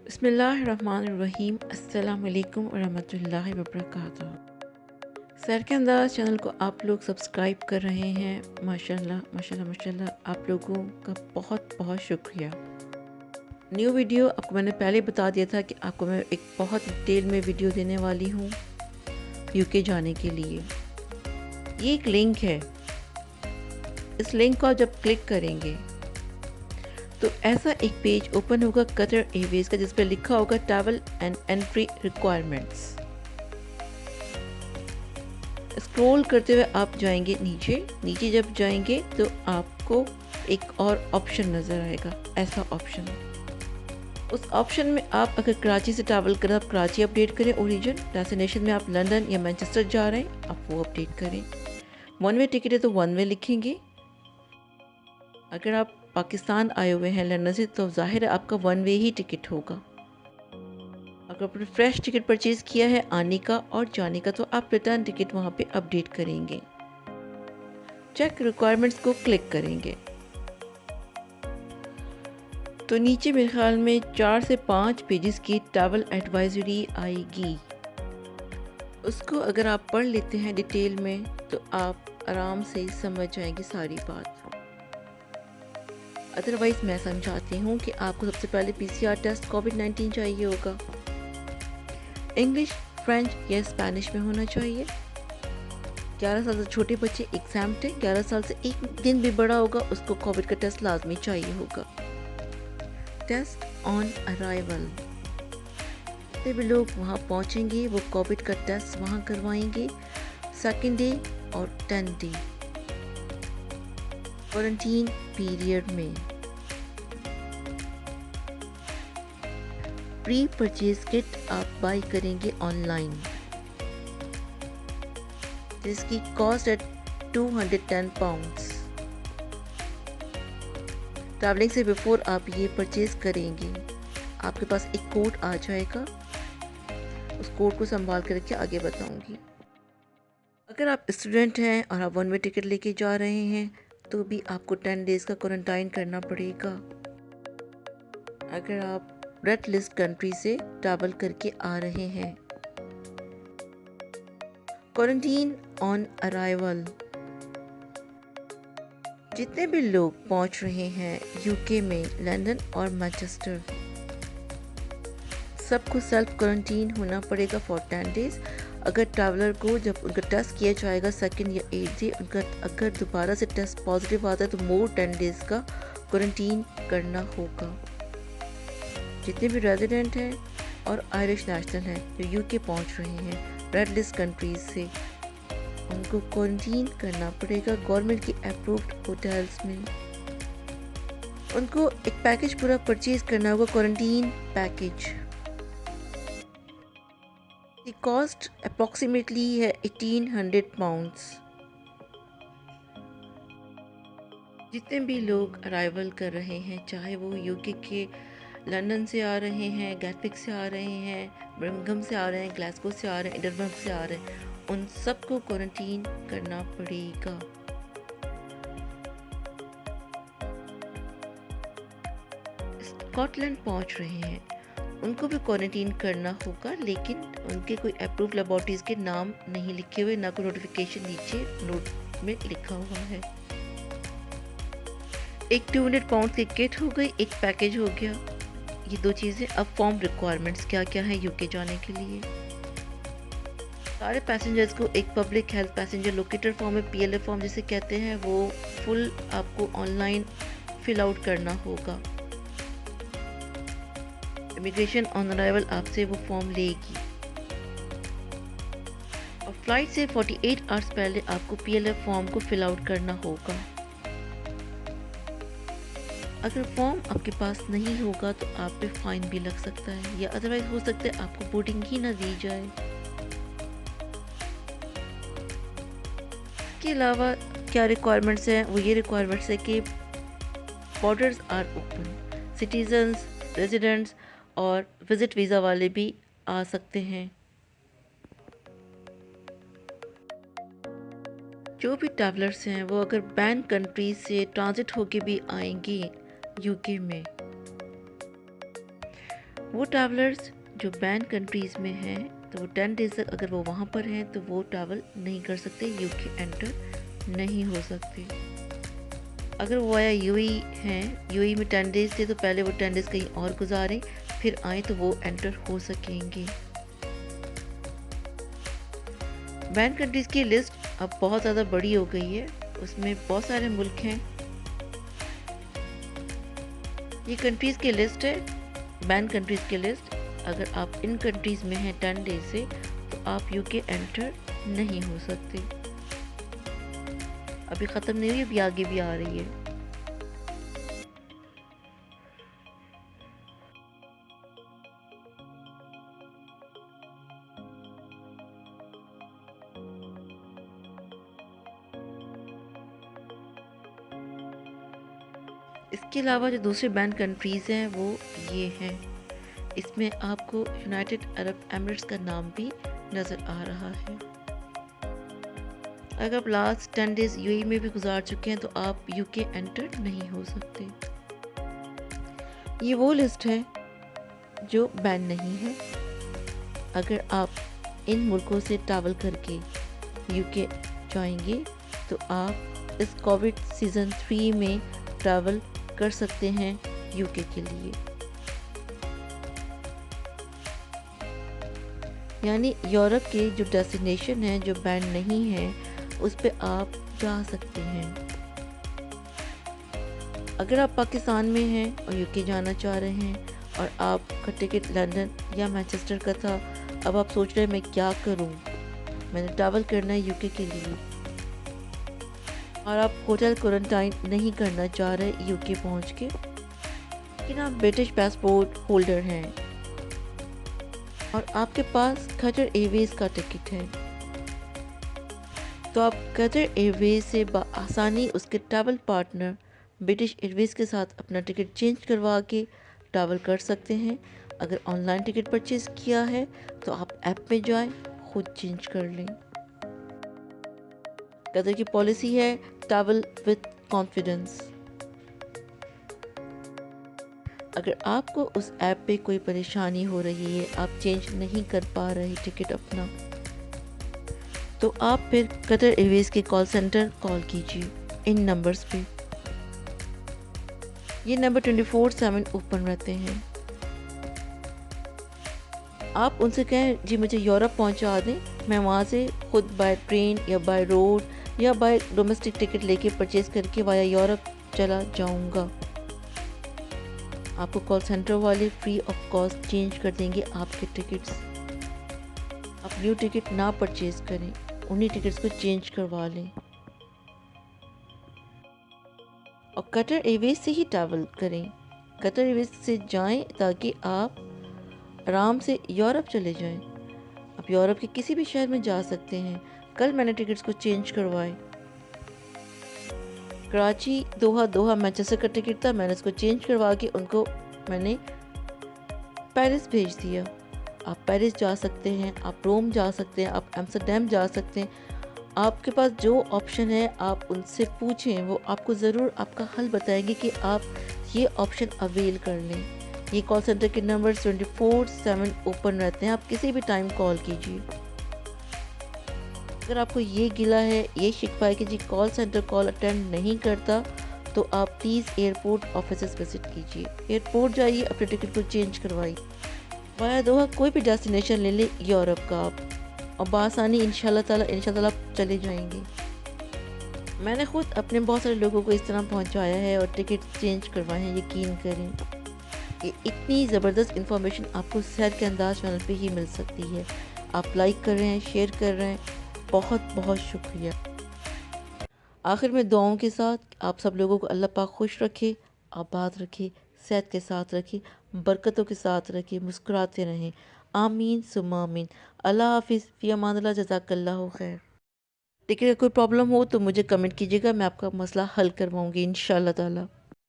बिस्मिल्लाहिर्रहमानिर्रहीम। अस्सलाम वालेकुम वरहमतुल्लाहि वबरकातुहू। सैर के अंदाज़ चैनल को आप लोग सब्सक्राइब कर रहे हैं। माशाल्लाह माशाल्लाह माशाल्लाह, आप लोगों का बहुत बहुत शुक्रिया। न्यू वीडियो आपको मैंने पहले बता दिया था कि आपको मैं एक बहुत डिटेल में वीडियो देने वाली हूँ यूके जाने के लिए। ये एक लिंक है, इस लिंक को आप जब क्लिक करेंगे तो ऐसा एक पेज ओपन होगा कतर एयरवेज का, जिस पर लिखा होगा travel and entry requirements. Scroll करते हुए आप जाएंगे नीचे। नीचे जब जाएंगे तो आपको एक और ऑप्शन नज़र आएगा, ऐसा ऑप्शन। उस ऑप्शन में आप अगर कराची से ट्रैवल करें आप कराची अपडेट करें ओरिजिन। डेस्टिनेशन में आप लंदन या मैनचेस्टर जा रहे हैं आप वो अपडेट करें। वन वे टिकट है तो वन वे लिखेंगे। अगर आप पाकिस्तान आए हुए हैं लंदन से तो जाहिर है आपका वन वे ही टिकट होगा। अगर आपने फ्रेश टिकट परचेज़ किया है आने का और जाने का तो आप रिटर्न टिकट वहाँ पे अपडेट करेंगे। चेक रिक्वायरमेंट्स को क्लिक करेंगे तो नीचे मेरे ख्याल में 4 से 5 पेजेस की ट्रैवल एडवाइजरी आएगी। उसको अगर आप पढ़ लेते हैं डिटेल में तो आप आराम से समझ जाएंगे सारी बात। अदरवाइज़ मैं समझाती हूँ कि आपको सबसे पहले PCR टेस्ट कोविड-19 चाहिए होगा। इंग्लिश, फ्रेंच या स्पेनिश में होना चाहिए। 11 साल से छोटे बच्चे एग्जाम्प्ट हैं। 11 साल से एक दिन भी बड़ा होगा उसको कोविड का टेस्ट लाजमी चाहिए होगा। टेस्ट ऑन अराइवल, जितने भी लोग वहाँ पहुँचेंगे वो कोविड का टेस्ट वहाँ करवाएंगे। सेकेंड डे और 10 डे क्वारंटीन पीरियड में। प्री परचेज किट आप बाई करेंगे ऑनलाइन, जिसकी कॉस्ट है 210 पाउंड्स। ट्रैवलिंग से बिफोर आप ये परचेज करेंगे आपके पास एक कोड आ जाएगा। उस कोड को संभाल कर रखिए, आगे बताऊंगी। अगर आप स्टूडेंट हैं और आप वन वे टिकट लेके जा रहे हैं तो भी आपको 10 डेज़ का क्वारंटाइन करना पड़ेगा। अगर आप रेड लिस्ट कंट्री से ट्रैवल करके आ रहे हैं। क्वारंटीन ऑन अराइवल, जितने भी लोग पहुंच रहे हैं यूके में लंदन और मैनचेस्टर, सबको सेल्फ क्वारंटीन होना पड़ेगा फॉर 10 डेज़। अगर ट्रैवलर को जब उनका टेस्ट किया जाएगा सेकंड या 8th डे, उनका अगर दोबारा से टेस्ट पॉजिटिव आता है तो मोर 10 डेज़ का क्वारंटीन करना होगा। जितने भी रेजिडेंट हैं और आयरिश नेशनल हैं जो यूके पहुंच रहे हैं रेड लिस्ट कंट्रीज से, उनको क्वारंटीन करना पड़ेगा गवर्नमेंट की अप्रूव्ड होटल्स में। उनको एक पैकेज पूरा परचेज करना होगा, क्वारंटीन पैकेज। की कॉस्ट अप्रॉक्सीमेटली है 1800 पाउंड्स। जितने भी लोग अराइवल कर रहे हैं, चाहे वो यूके के लंदन से आ रहे हैं, गैटविक से आ रहे हैं, बर्मिंघम से आ रहे हैं, ग्लासगो से आ रहे हैं, एडिनबर्ग से आ रहे हैं, उन सबको क्वारंटीन करना पड़ेगा। स्कॉटलैंड पहुंच रहे हैं उनको भी क्वारंटीन करना होगा, लेकिन उनके कोई अप्रूव लेबोरेटरीज के नाम नहीं लिखे हुए, ना कोई नोटिफिकेशन नीचे नोट में लिखा हुआ है। एक 200 पाउंड की किट हो गई, एक पैकेज हो गया। ये दो चीज़ें। अब फॉर्म रिक्वायरमेंट्स क्या क्या है यूके जाने के लिए। सारे पैसेंजर्स को एक public health passenger locator form है, PLF फॉर्म जिसे कहते हैं, वो फुल आपको ऑनलाइन फिल आउट करना होगा। इमिग्रेशन ऑन अराइवल आपसे वो फॉर्म लेगी और फ्लाइट से 48 आवर्स पहले आपको PLF फॉर्म को फिल आउट करना होगा। अगर फॉर्म आपके पास नहीं होगा तो आप पे फाइन भी लग सकता है, या अदरवाइज हो सकता है आपको बोर्डिंग ही ना दी जाए। इसके अलावा क्या रिक्वायरमेंट्स हैं, वो ये रिक्वायरमेंट्स है कि borders are open, citizens, residents और विजिट वीज़ा वाले भी आ सकते हैं। जो भी ट्रैवलर्स हैं वो अगर बैन कंट्री से ट्रांजिट होके भी आएंगे यूके में, वो ट्रैवलर्स जो बैन कंट्रीज़ में हैं तो वो 10 डेज़ तक अगर वो वहाँ पर हैं तो वो ट्रैवल नहीं कर सकते, यूके एंटर नहीं हो सकते। अगर वो आया यूएई हैं, यूएई में 10 डेज़ थे तो पहले वो 10 डेज़ कहीं और गुजारें, फिर आए तो वो एंटर हो सकेंगे। बैन कंट्रीज़ की लिस्ट अब बहुत ज़्यादा बड़ी हो गई है, उसमें बहुत सारे मुल्क हैं। ये कंट्रीज़ की लिस्ट है, बैन कंट्रीज़ की लिस्ट। अगर आप इन कंट्रीज़ में हैं 10 डेज से तो आप यूके एंटर नहीं हो सकते। अभी ख़त्म नहीं हुई, अभी आगे भी आ रही है। इसके अलावा जो दूसरे बैन कंट्रीज़ हैं वो ये हैं। इसमें आपको यूनाइटेड अरब एमिरेट्स का नाम भी नज़र आ रहा है। अगर आप लास्ट 10 डेज़ यूएई में भी गुजार चुके हैं तो आप यूके एंटर नहीं हो सकते। ये वो लिस्ट है जो बैन नहीं है। अगर आप इन मुल्कों से ट्रैवल करके यूके जाएंगे तो आप इस कोविड सीज़न 3 में ट्रैवल कर सकते हैं यूके के लिए। यानी यूरोप के जो डेस्टिनेशन हैं जो बैन नहीं है उस पे आप जा सकते हैं। अगर आप पाकिस्तान में हैं और यूके जाना चाह रहे हैं और आपका टिकट लंदन या मैनचेस्टर का था, अब आप सोच रहे हैं मैं क्या करूं, मैंने ट्रैवल करना है यूके के लिए और आप होटल क्वारंटाइन नहीं करना चाह रहे यूके पहुंच के, लेकिन आप ब्रिटिश पासपोर्ट होल्डर हैं और आपके पास कतर एयरवेज का टिकट है, तो आप कतर एयरवेज से आसानी उसके ट्रैवल पार्टनर ब्रिटिश एयरवेज के साथ अपना टिकट चेंज करवा के ट्रैवल कर सकते हैं। अगर ऑनलाइन टिकट परचेज़ किया है तो आप ऐप में जाएं, खुद चेंज कर लें। कतर की पॉलिसी है ट्रैवल विद कॉन्फिडेंस। अगर आपको उस ऐप पे कोई परेशानी हो रही है, आप चेंज नहीं कर पा रहे टिकट अपना, तो आप फिर कतर एयरवेज के कॉल सेंटर कॉल कीजिए इन नंबर्स पे। ये नंबर 24/7 ओपन रहते हैं। आप उनसे कहें जी मुझे यूरोप पहुंचा दें, मैं वहाँ से खुद बाय ट्रेन या बाय रोड या बाय डोमेस्टिक टिकट लेके परचेज़ करके वाया यूरोप चला जाऊंगा। आपको कॉल सेंटर वाले फ्री ऑफ कॉस्ट चेंज कर देंगे आपके टिकट्स। आप न्यू टिकट ना परचेज़ करें, उन्हीं टिकट्स को चेंज करवा लें और कतर एयरवेज से ही ट्रैवल करें। कतर एयरवेज से जाएं ताकि आप आराम से यूरोप चले जाएं। आप यूरोप के किसी भी शहर में जा सकते हैं। कल मैंने टिकट्स को चेंज करवाए। कराची दोहा, दोहा मैनचेस्टर का टिकट था, मैंने उसको चेंज करवा के उनको मैंने पेरिस भेज दिया। आप पेरिस जा सकते हैं, आप रोम जा सकते हैं, आप एम्स्टर्डम जा सकते हैं। आपके पास जो ऑप्शन है आप उनसे पूछें, वो आपको ज़रूर आपका हल बताएंगे कि आप ये ऑप्शन अवेल कर लें। ये कॉल सेंटर के नंबर 24/7 ओपन रहते हैं, आप किसी भी टाइम कॉल कीजिए। अगर आपको ये गिला है, ये शिकवा है कि जी कॉल सेंटर कॉल अटेंड नहीं करता, तो आप प्लीज़ एयरपोर्ट ऑफिस विज़िट कीजिए। एयरपोर्ट जाइए, अपने टिकट को चेंज करवाइए। वाया दोहा कोई भी डेस्टिनेशन ले ले यूरोप का आप, और बासानी इंशाल्लाह ताला आप चले जाएंगे। मैंने खुद अपने बहुत सारे लोगों को इस तरह पहुंचाया है और टिकट चेंज करवाए हैं, यकीन करें। ये इतनी ज़बरदस्त इंफॉर्मेशन आपको सैर के अंदाज़ चैनल पे ही मिल सकती है। आप लाइक कर रहे हैं, शेयर कर रहे हैं, बहुत बहुत शुक्रिया। आखिर में दुआओं के साथ आप सब लोगों को अल्लाह पाक खुश रखे, आबाद रखे, सेहत के साथ रखे, बरकतों के साथ रखे, मुस्कुराते रहें। आमीन सुम्मा आमीन। अल्लाह हाफिज़, फ़ी अमानिल्लाह, जज़ाकल्लाहु खैर। देखिए कोई प्रॉब्लम हो तो मुझे कमेंट कीजिएगा, मैं आपका मसला हल करवाऊँगी इंशाअल्लाह ताला।